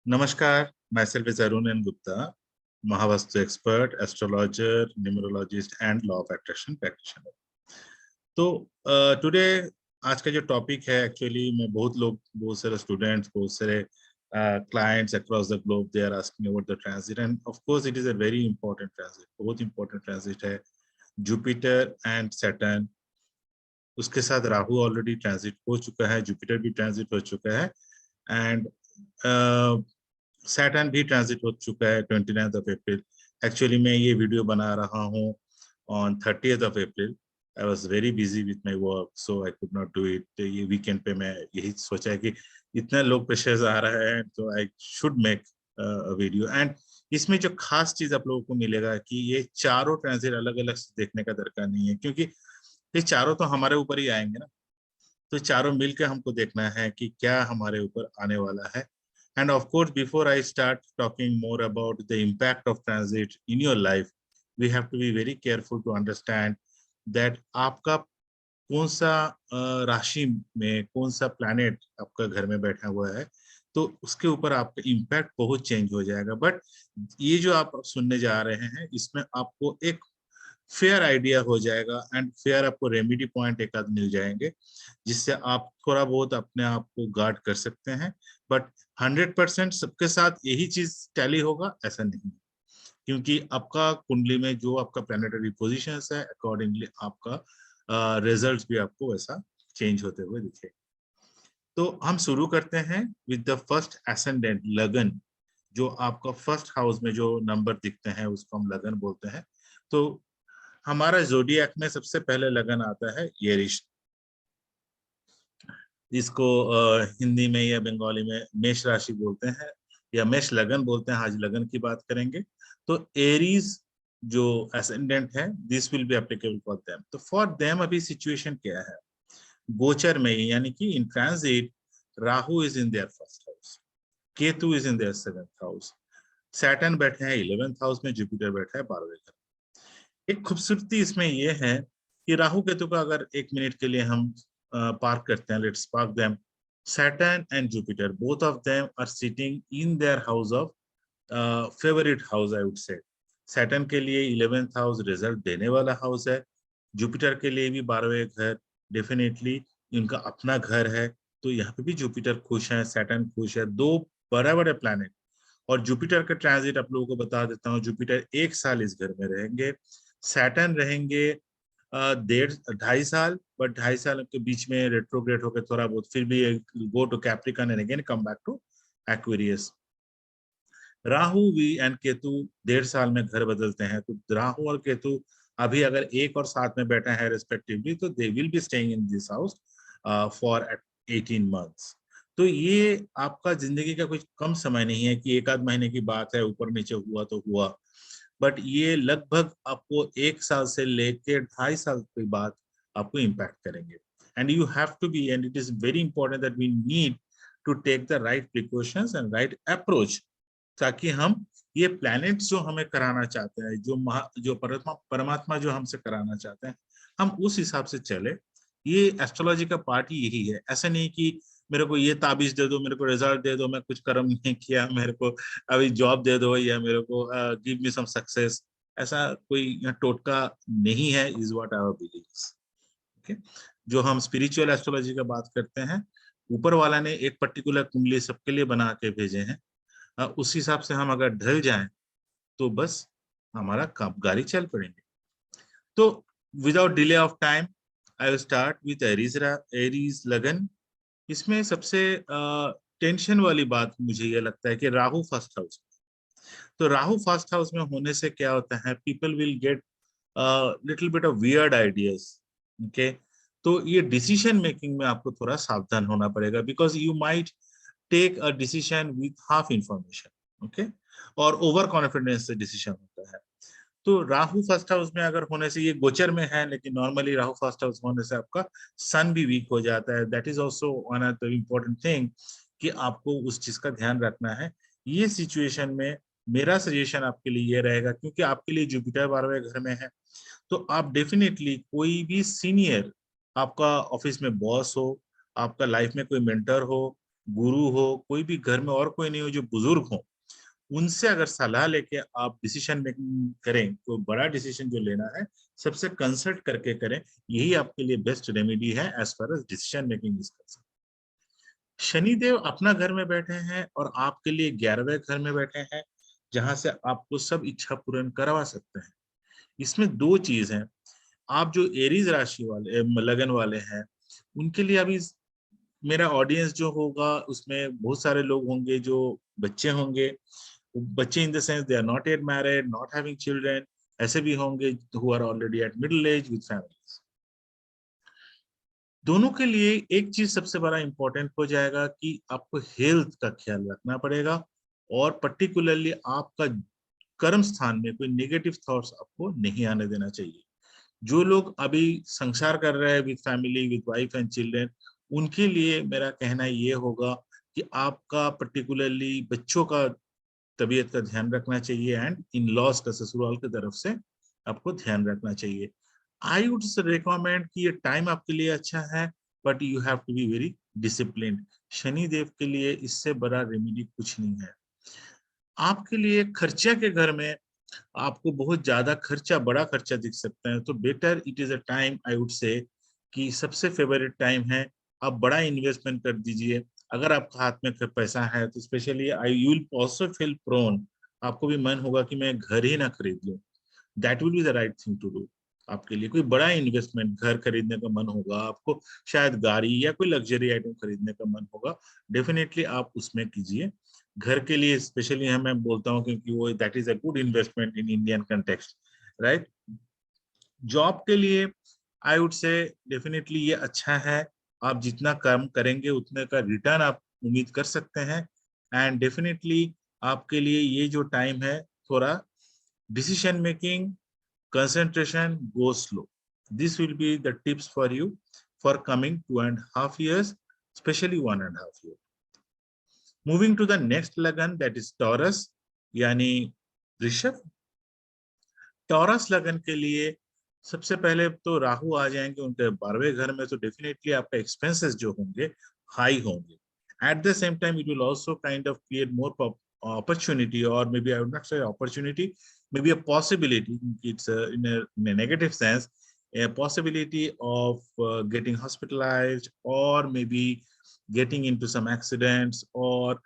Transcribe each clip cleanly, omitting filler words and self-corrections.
Namaskar, myself is Arun N. Gupta, Mahavastu expert, astrologer, numerologist and law of attraction practitioner. तो today आज का जो topic है actually मैं बहुत सारे स्टूडेंट्स बहुत सारे clients across the globe they are asking about the transit and of course it is a very important transit, बहुत important transit है जुपिटर एंड सैटर्न। उसके साथ राहु ऑलरेडी ट्रांजिट हो चुका है, जुपिटर भी ट्रांजिट हो चुका है एंड सैटर्न भी ट्रांजिट हो चुका है 29th ऑफ अप्रैल। एक्चुअली मैं ये वीडियो बना रहा हूँ on 30th of April. I was very busy with my work so I could not do it. ये वीकेंड पे मैं यही सोचा है कि इतना लो प्रेशर आ रहा है तो I should make video. And इसमें जो खास चीज आप लोगों को मिलेगा कि ये चारों ट्रांजिट अलग अलग से देखने का दरकार नहीं है, क्योंकि ये चारों तो हमारे ऊपर ही आएंगे ना, तो चारों मिलकर हमको देखना है कि क्या हमारे ऊपर आने वाला है। And of course, before I start talking more about the impact of transit in your life, we have to be very careful to understand that आपका कौन सा राशि में कौन सा प्लैनेट आपका घर में बैठा हुआ है, तो उसके ऊपर आपका इम्पैक्ट बहुत चेंज हो जाएगा। बट ये जो आप सुनने जा रहे हैं इसमें आपको एक फेयर आइडिया हो जाएगा एंड फेयर आपको रेमेडी पॉइंट एक आध मिल जाएंगे जिससे आप थोड़ा बहुत अपने आप को गार्ड कर सकते हैं। बट 100% सबके साथ यही चीज टैली होगा ऐसा नहीं, क्योंकि आपका कुंडली में जो आपका प्लैनेटरी पोजीशन है अकॉर्डिंगली आपका रिजल्ट्स भी आपको वैसा चेंज होते हुए दिखे। तो हम शुरू करते हैं विद द फर्स्ट एसेंडेंट लगन। जो आपका फर्स्ट हाउस में जो नंबर दिखते हैं उसको हम लगन बोलते हैं। तो हमारा जोडियक में सबसे पहले लगन आता है एरीज। इसको हिंदी में या बंगाली में मेष राशि बोलते हैं या मेष लगन बोलते हैं। आज लगन की बात करेंगे। तो एरीज जो एसेंडेंट है this will be applicable for them. तो फॉर देम अभी सिचुएशन क्या है, गोचर में यानी कि in transit Rahu is in their first house, Ketu is in their seventh house, Saturn बैठे हैं 11th हाउस में, जुपिटर बैठा है 12वें घर। एक खूबसूरती इसमें यह है कि राहु केतु का अगर एक मिनट के लिए हम पार्क करते हैं, let's park them. Saturn and Jupiter both of them are sitting in their house of favourite house I would say. Saturn के लिए 11th हाउस रिजल्ट देने वाला हाउस है, जुपिटर के लिए भी 12वें घर डेफिनेटली इनका अपना घर है। तो यहाँ पे भी जुपिटर खुश है, सैटर्न खुश है, दो बड़े बड़े प्लैनेट। और जुपिटर का ट्रांजिट आप लोगों को बता देता हूँ, जुपिटर 1 साल इस घर में रहेंगे, सैटर्न रहेंगे 2.5 साल, बट 2.5 साल के बीच में रेट्रोग्रेड होकर थोड़ा बहुत फिर भी go to Capricorn and again come back to Aquarius. Rahu भी एंड केतु 1.5 साल में घर बदलते हैं। तो राहु और केतु अभी अगर 1 और 7 में बैठे हैं रेस्पेक्टिवली तो they will be staying in this house for 18 months. तो ये आपका जिंदगी का कुछ कम समय नहीं है कि एक आध महीने की बात है, ऊपर नीचे हुआ तो हुआ, बट ये लगभग आपको 1 साल से लेके 2.5 साल के बाद आपको इम्पैक्ट करेंगे। And you have to be and it is very important that we need to take the right precautions and right approach, ताकि हम ये प्लैनेट्स जो हमें कराना चाहते हैं, जो परमात्मा जो हमसे कराना चाहते हैं, हम उस हिसाब से चले। ये एस्ट्रोलॉजी का पार्ट ही यही है। ऐसा नहीं कि मेरे को ये ताबीज दे दो, मेरे को रिजल्ट दे दो, मैं कुछ कर्म नहीं किया, मेरे को अभी जॉब दे दो या मेरे को गिव मी सम सक्सेस, ऐसा कोई टोटका नहीं है is what our beliefs. Okay, जो हम स्पिरिचुअल एस्ट्रोलॉजी का बात करते हैं, ऊपर वाला ने एक पर्टिकुलर कुंडली सबके लिए बना के भेजे हैं, उस हिसाब से हम अगर ढल जाएं तो बस हमारा गाड़ी चल पड़ेंगे। तो without delay of time I will start with Aries लगन। इसमें सबसे टेंशन वाली बात मुझे ये लगता है कि राहु फर्स्ट हाउस। तो राहु फर्स्ट हाउस में होने से क्या होता है, people will get little bit of weird ideas. Okay, तो ये डिसीजन मेकिंग में आपको थोड़ा सावधान होना पड़ेगा, because you might take a decision with half information. Okay, और ओवर कॉन्फिडेंस से डिसीजन होता है। तो राहु फर्स्ट हाउस में अगर होने से, ये गोचर में है लेकिन नॉर्मली राहु फर्स्ट हाउस होने से आपका सन भी वीक हो जाता है। That is also one of the important thing कि आपको उस चीज का ध्यान रखना है। ये सिचुएशन में मेरा सजेशन आपके लिए ये रहेगा, क्योंकि आपके लिए जुपिटर 12वें घर में है, तो आप डेफिनेटली कोई भी सीनियर, आपका ऑफिस में बॉस हो, आपका लाइफ में कोई मेंटर हो, गुरु हो, कोई भी घर में और कोई नहीं हो जो बुजुर्ग हो, उनसे अगर सलाह लेके आप डिसीजन मेकिंग करें, तो बड़ा डिसीजन जो लेना है सबसे कंसल्ट करके करें, यही आपके लिए बेस्ट रेमेडी है as far as decision making is concern. Shanidev अपना घर में बैठे हैं और आपके लिए 11वें घर में बैठे हैं, जहां से आपको सब इच्छा पूर्ण करवा सकते हैं। इसमें दो चीज हैं, आप जो एरीज राशि वाले लगन वाले हैं, उनके लिए अभी मेरा ऑडियंस जो होगा उसमें बहुत सारे लोग होंगे जो बच्चे होंगे, बच्चे in the sense they are not yet married, not having children, ऐसे भी होंगे who are already at middle age with families. दोनों के लिए एक चीज सबसे बड़ा इंपॉर्टेंट हो जाएगा कि आपको हेल्थ का ख्याल रखना पड़ेगा, और पर्टिकुलरली आपका कर्म स्थान में कोई नेगेटिव थॉट्स आपको नहीं आने देना चाहिए। जो लोग अभी संसार कर रहे हैं with family, with wife and children, उनके लिए मेरा कहना ये होगा कि आपका पर्टिकुलरली बच्चों का तबीयत का ध्यान रखना चाहिए, एंड इन लॉज का ससुराल की तरफ से आपको ध्यान रखना चाहिए। आई वुड रिकमेंड कि ये टाइम आपके लिए अच्छा है, but you have to be very disciplined. Shani Dev के लिए इससे बड़ा रेमेडी कुछ नहीं है। आपके लिए खर्चा के घर में आपको बहुत ज्यादा खर्चा, बड़ा खर्चा दिख सकता है, तो better it is a time, I would से कि सबसे फेवरेट टाइम है, आप बड़ा इन्वेस्टमेंट कर दीजिए। अगर आपका हाथ में पैसा है तो specially I you will also feel prone, आपको भी मन होगा कि मैं घर ही ना खरीद लूं, that will be the right thing to do. आपके लिए कोई बड़ा इन्वेस्टमेंट, घर खरीदने का मन होगा आपको, शायद गाड़ी या कोई लग्जरी आइटम खरीदने का मन होगा, डेफिनेटली आप उसमें कीजिए। घर के लिए स्पेशली मैं बोलता हूँ क्योंकि वो that is a good investment in Indian context, right. Job के लिए आई वुड से डेफिनेटली ये अच्छा है, आप जितना काम करेंगे उतने का रिटर्न आप उम्मीद कर सकते हैं। एंड डेफिनेटली आपके लिए ये जो टाइम है, थोड़ा decision making, concentration go slow. This will be the tips for you for coming 2.5 years, especially 1.5 year. Moving to the next लगन, that is Taurus यानी वृषभ। टॉरस लगन के लिए सबसे पहले तो राहु आ जाएंगे उनके 12वें घर में, तो डेफिनेटली आपका एक्सपेंसेस जो होंगे हाई होंगे। At the same time it will also kind of create more opportunity, or maybe I would not say opportunity, maybe a possibility, it's in a negative sense, a possibility of getting hospitalized, or maybe getting into some accidents, और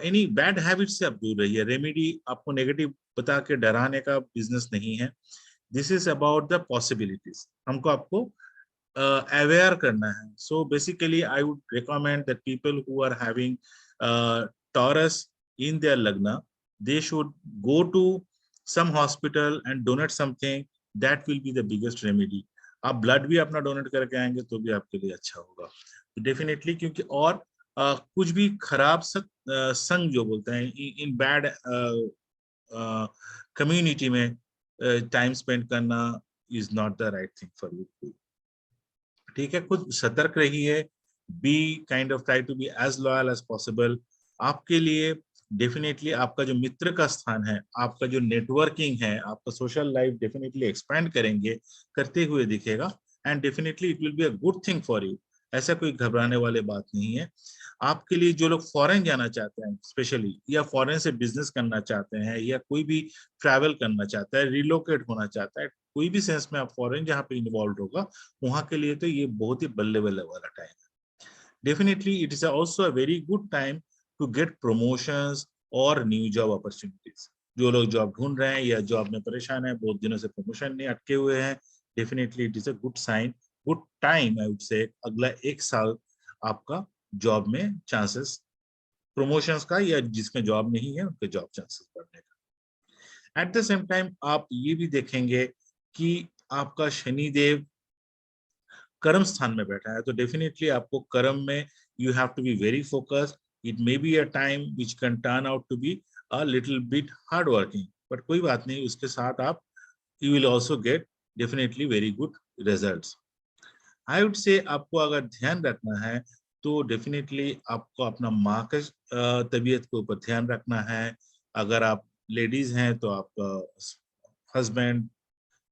any bad habit से आप दूर रहिए। Remedy आपको negative बता के डराने का बिजनेस नहीं है, this is about the possibilities, हमको आपको अवेयर करना है। So basically I would recommend that people who are having Taurus in their lagna, they should go to some hospital and donate something, that will be the biggest remedy। आप blood भी अपना donate करके आएंगे तो भी आपके लिए अच्छा होगा, तो डेफिनेटली। क्योंकि और कुछ भी खराब संग जो बोलते हैं, इन बैड कम्युनिटी में टाइम स्पेंड करना is not the right thing for you. ठीक है, खुद सतर्क रहिए, be kind of try to be as loyal as possible. आपके लिए डेफिनेटली आपका जो मित्र का स्थान है, आपका जो नेटवर्किंग है, आपका सोशल लाइफ डेफिनेटली एक्सपैंड करेंगे, करते हुए दिखेगा, and definitely it will be a good thing for you. ऐसा कोई घबराने वाली बात नहीं है। आपके लिए जो लोग फॉरेन जाना चाहते हैं स्पेशली, या फॉरेन से बिजनेस करना चाहते हैं, या कोई भी ट्रैवल करना चाहता है, रिलोकेट होना चाहता है, कोई भी सेंस में आप फॉरेन जहाँ पे इन्वॉल्व होगा, वहां के लिए तो ये बहुत ही बल्ले बल्ले वाला टाइम है। Definitely it is also a very good time to get promotions और न्यू जॉब अपॉर्चुनिटीज। जो लोग जॉब ढूंढ रहे हैं या जॉब में परेशान है, बहुत दिनों से प्रमोशन नहीं, अटके हुए हैं, definitely it is a good sign, good time I would say. अगला 1 साल आपका जॉब में चांसेस प्रमोशंस का, या जिसमें जॉब नहीं है उनके जॉब चांसेस बढ़ने का। एट द सेम टाइम आप ये भी देखेंगे कि आपका शनि देव कर्म स्थान में बैठा है, तो डेफिनेटली आपको कर्म में you have to be very focused. It may be a time which can turn out to be a little bit hard working, but कोई बात नहीं, उसके साथ आप you will also get definitely very good results. I would say आपको अगर ध्यान रखना है तो डेफिनेटली आपको अपना माँ के तबीयत के ऊपर ध्यान रखना है। अगर आप लेडीज हैं तो आपका हस्बैंड,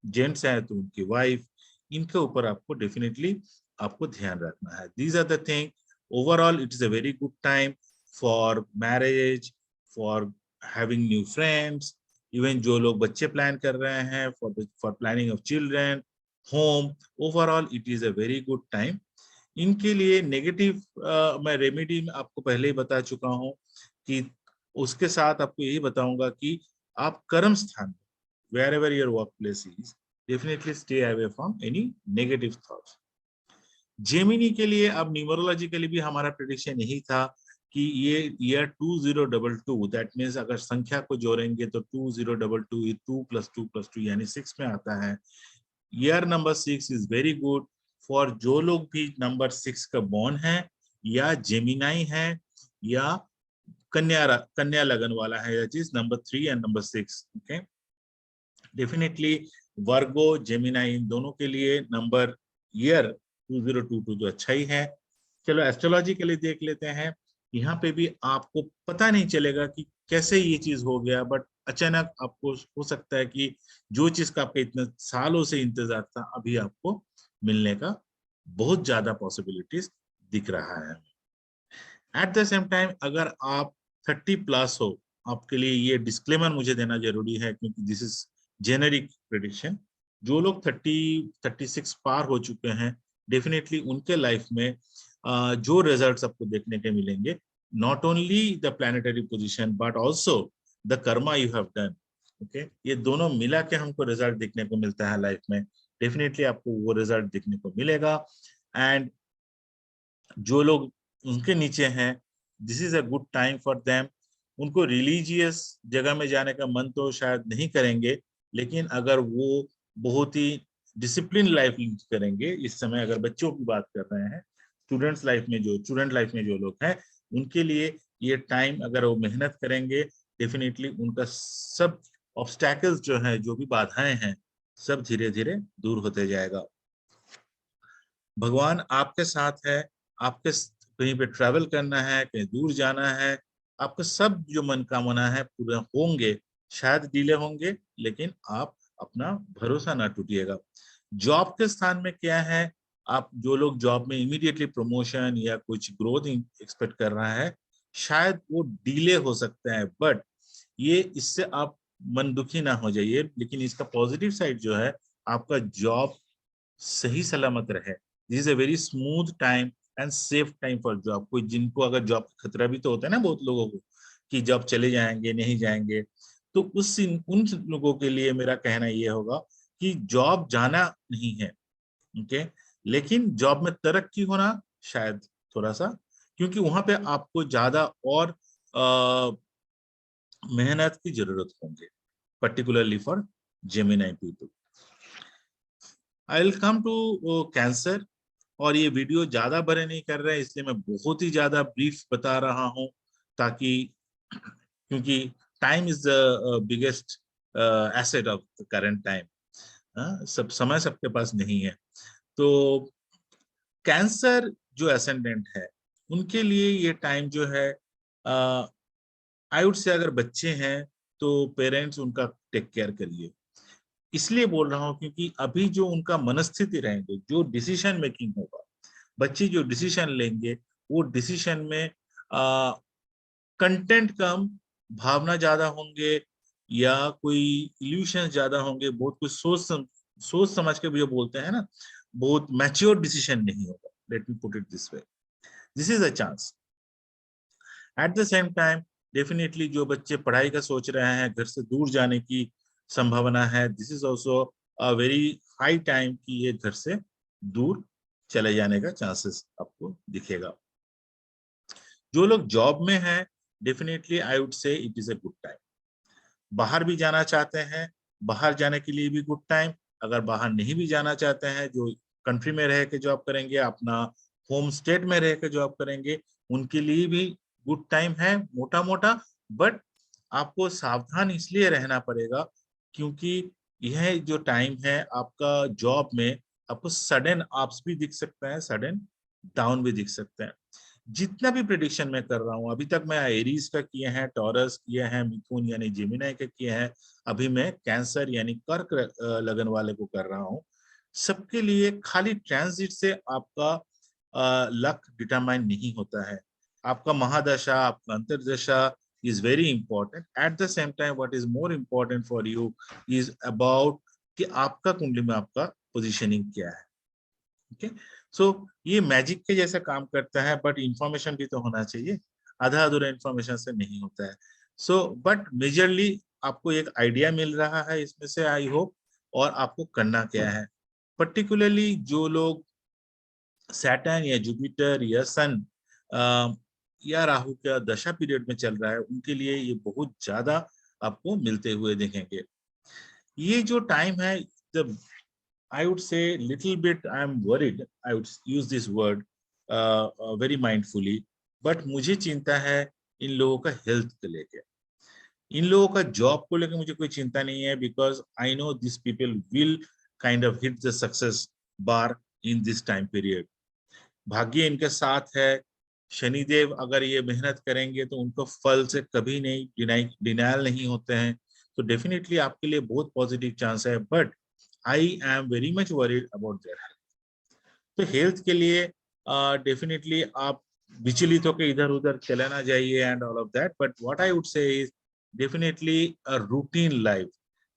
जेंट्स हैं तो उनकी वाइफ, इनके ऊपर आपको डेफिनेटली आपको ध्यान रखना है। These are the thing Overall, it is a very good time for marriage, for having new friends, even जो लोग बच्चे प्लान कर रहे हैं, for planning of children, home. Overall, it is a very good time. इनके लिए negative मैं remedy आपको पहले ही बता चुका हूं कि उसके साथ आपको यही बताऊंगा कि आप कर्म स्थान wherever your workplace is, definitely stay away from any negative thoughts. Gemini के लिए अब न्यूमरोलॉजिकली भी हमारा प्रेडिक्शन यही था कि ये ईयर 2022, दैट मीन्स अगर संख्या को जोड़ेंगे तो 2022 2 + 2 + 2 यानी 6 में आता है. Year number 6 is very good for जो लोग भी नंबर 6 का बॉर्न है या जेमिनाई है या कन्या लगन वाला है, that is number 3 and number 6. Okay, definitely Virgo Gemini दोनों के लिए नंबर ईयर 2022 तो अच्छा ही है. चलो एस्ट्रोलॉजी के लिए देख लेते हैं. यहाँ पे भी आपको पता नहीं चलेगा कि कैसे ये चीज हो गया, बट अचानक आपको हो सकता है कि जो चीज का आपका इतने सालों से इंतजार था अभी आपको मिलने का बहुत ज्यादा पॉसिबिलिटीज दिख रहा है. एट द सेम टाइम अगर आप 30+ हो, आपके लिए ये डिस्क्लेमर मुझे देना जरूरी है क्योंकि दिस इज जेनेरिक प्रेडिक्शन. जो लोग 36 पार हो चुके हैं, डेफिनेटली उनके लाइफ में जो रिजल्ट्स आपको देखने के मिलेंगे, not only the planetary position but also the Karma you have done. Okay, ये दोनों मिला के हमको रिजल्ट देखने को मिलता है लाइफ में. डेफिनेटली आपको वो रिजल्ट देखने को मिलेगा. एंड जो लोग उनके नीचे हैं, this is a good time for them. उनको रिलीजियस जगह में जाने का मन तो शायद नहीं करेंगे, लेकिन अगर वो बहुत ही डिसिप्लिन लाइफ लीड करेंगे इस समय, अगर बच्चों की बात कर रहे हैं, स्टूडेंट लाइफ में जो लोग हैं, उनके लिए ये टाइम अगर वो मेहनत करेंगे, डेफिनेटली उनका सब ऑब्स्टैकल्स जो है, जो भी बाधाएं हैं, सब धीरे धीरे दूर होते जाएगा. भगवान आपके साथ है. आपके कहीं पे ट्रैवल करना है, कहीं दूर जाना है, आपका सब जो मनोकामना है पूरा होंगे. शायद डिले होंगे, लेकिन आप अपना भरोसा ना टूटिएगा. जॉब के स्थान में क्या है, आप जो लोग जॉब में इमीडिएटली प्रमोशन या कुछ ग्रोथ एक्सपेक्ट कर रहा है, शायद वो डिले हो सकता है, बट ये इससे आप मन दुखी ना हो जाइए. लेकिन इसका पॉजिटिव साइड जो है, आपका जॉब सही सलामत रहे. This is a very smooth time and safe time for job. कोई जिनको अगर जॉब का खतरा भी तो होता है ना बहुत लोगों को कि जॉब चले जाएंगे, नहीं जाएंगे, तो उन लोगों के लिए मेरा कहना ये होगा कि जॉब जाना नहीं है, ओके, लेकिन जॉब में तरक्की होना शायद थोड़ा सा, क्योंकि वहां पे आपको ज्यादा और मेहनत की जरूरत होंगे, particularly for Gemini people. I will come to Cancer. और ये वीडियो ज्यादा बड़े नहीं कर रहे हैं, इसलिए मैं बहुत ही ज्यादा ब्रीफ बता रहा हूं, ताकि क्योंकि time is the biggest asset of the current time. सब समय सबके पास नहीं है. तो कैंसर जो एसेंडेंट है, उनके लिए ये टाइम जो है, आई वुड से अगर बच्चे हैं तो पेरेंट्स उनका टेक केयर करिए. इसलिए बोल रहा हूँ क्योंकि अभी जो उनका मनस्थिति रहेंगे, जो डिसीजन मेकिंग होगा, बच्चे जो डिसीजन लेंगे, वो डिसीजन में कंटेंट कम, भावना ज्यादा होंगे, या कोई इल्यूशन ज्यादा होंगे. बहुत कुछ सोच समझ के जो बोलते हैं ना, बहुत मैच्योर डिसीजन नहीं होगा. Let me put it this way. This is a chance. At the same time definitely जो बच्चे पढ़ाई का सोच रहे हैं, घर से दूर जाने की संभावना है, this is also a very high time कि ये घर से दूर चले जाने का चांसेस आपको दिखेगा. जो लोग जॉब में हैं, डेफिनेटली आई वुड से it is a good time. बाहर भी जाना चाहते हैं, बाहर जाने के लिए भी गुड टाइम. अगर बाहर नहीं भी जाना चाहते हैं, जो कंट्री में रह के जॉब करेंगे, अपना होम स्टेट में रह के जॉब करेंगे, उनके लिए भी गुड टाइम है मोटा मोटा. बट आपको सावधान इसलिए रहना पड़ेगा क्योंकि यह जो टाइम है आपका जॉब में, आपको सडन अप्स भी दिख सकते हैं, सडन डाउन भी दिख सकते हैं. जितना भी प्रिडिक्शन मैं कर रहा हूं, अभी तक मैं एरीज का किए हैं, टॉरस किए हैं, मिथुन यानी जेमिनी के किए हैं, अभी मैं कैंसर यानी कर्क लगन वाले को कर रहा हूं. सबके लिए खाली ट्रांजिट से आपका लक डिटरमाइन नहीं होता है। आपका महादशा, आपका अंतर्दशा is very important. At the same time, what is more important for you is about कि आपका कुंडली में आपका पोजीशनिंग क्या है। ओके, सो ये मैजिक के जैसा काम करता है, बट इंफॉर्मेशन भी तो होना चाहिए, आधा अधूरा इंफॉर्मेशन से नहीं होता है। सो बट मेजरली आपको एक आइडिया मिल रहा है इसमें से, आई होप, और आपको करना क्या है। पर्टिकुलरली जो लोग सैटर्न या जुपिटर या सन या राहु का दशा पीरियड में चल रहा है, उनके लिए ये बहुत ज्यादा आपको मिलते हुए देखेंगे। ये जो टाइम है, जब I would say little bit I am worried, I would use this word very mindfully, but मुझे चिंता है इन लोगों का हेल्थ को लेके। इन लोगों का जॉब को लेकर मुझे कोई चिंता नहीं है, because I know this people will kind of hit the success bar in this time period. भाग्य इनके साथ है। शनिदेव अगर ये मेहनत करेंगे तो उनको फल से कभी नहीं डिनायल नहीं होते हैं, तो डेफिनेटली आपके लिए बहुत पॉजिटिव चांस है। But I am very much worried about their health. तो हेल्थ के लिए डेफिनेटली आप विचलित होकर इधर उधर चले ना जाइए and all of that, but what I would से is definitely a routine life,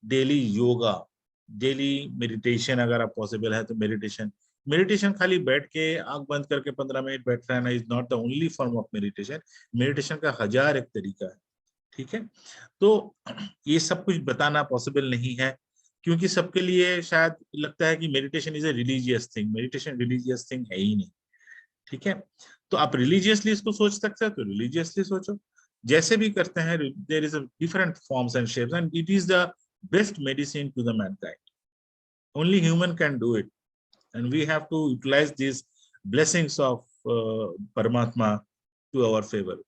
daily yoga, daily meditation, अगर आप पॉसिबल है तो मेडिटेशन। मेडिटेशन खाली बैठ के आंख बंद करके 15 मिनट बैठ रहना is not the only form of meditation. Meditation का 1000 एक तरीका है, ठीक है। तो ये सब कुछ बताना पॉसिबल नहीं है, क्योंकि सबके लिए शायद लगता है कि meditation is a religious thing. Meditation religious thing है ही नहीं, ठीक है। तो आप रिलीजियसली इसको सोच सकते हैं तो रिलीजियसली सोचो, जैसे भी करते हैं। There is different forms and shapes and it is the best medicine to the mankind. Only human can do it and we have to utilize this blessings of परमात्मा टू आवर फेवर।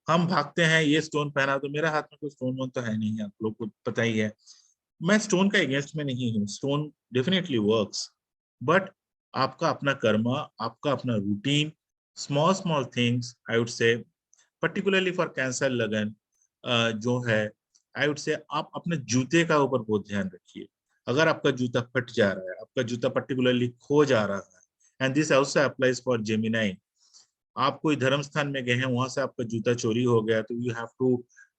हम भागते हैं, ये stone पहना, तो मेरा हाथ में कोई स्टोन वोन तो है नहीं, आप लोग को पता ही है। मैं स्टोन का अगेंस्ट में नहीं हूँ, स्टोन डेफिनेटली वर्क्स, बट आपका अपना कर्मा, आपका अपना routine, small small things, I would से पर्टिकुलरली फॉर कैंसर लगन जो है, आई वुड से आप अपने जूते का ऊपर बहुत ध्यान रखिए। अगर आपका जूता फट जा रहा है, आपका जूता पर्टिकुलरली खो जा रहा है, and this also applies for Gemini. आप कोई धर्म स्थान में गए हैं, वहां से आपका जूता चोरी हो गया, तो you have to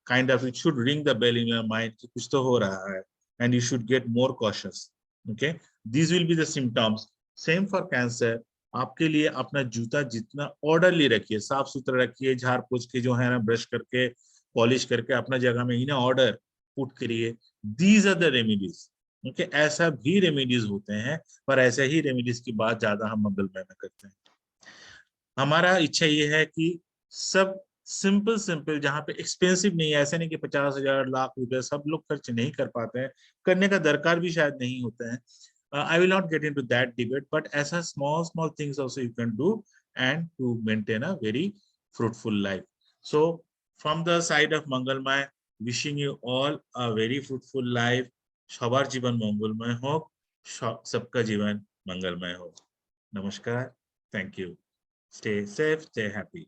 kind of, it should ring the bell in your mind कि कुछ तो हो रहा है, and you should get more cautious. Okay, these will be the symptoms. Same for Cancer. आपके लिए अपना जूता जितना ऑर्डरली रखिए, साफ सुथरा रखिए, झाड़ पोछ के जो है ना, ब्रश करके, पॉलिश करके अपना जगह में इन ऑर्डर पुट करिए। These are the remedies. Okay, ऐसा भी रेमेडीज होते हैं, पर ऐसे ही रेमेडीज की बात ज्यादा हम मंगलमय में करते हैं। हमारा इच्छा ये है कि सब सिंपल सिंपल, जहाँ पे एक्सपेंसिव नहीं है, ऐसे नहीं कि 50,000 लाख रुपए सब लोग खर्च नहीं कर पाते हैं, करने का दरकार भी शायद नहीं होता है। I will not get into that debate, but ऐसा small small things also you can do and to maintain a very fruitful life. So from the side of Mangalmay, wishing you all a very fruitful life. सबार जीवन मंगलमय हो, सबका जीवन मंगलमय हो। नमस्कार, thank you. Stay safe, stay happy.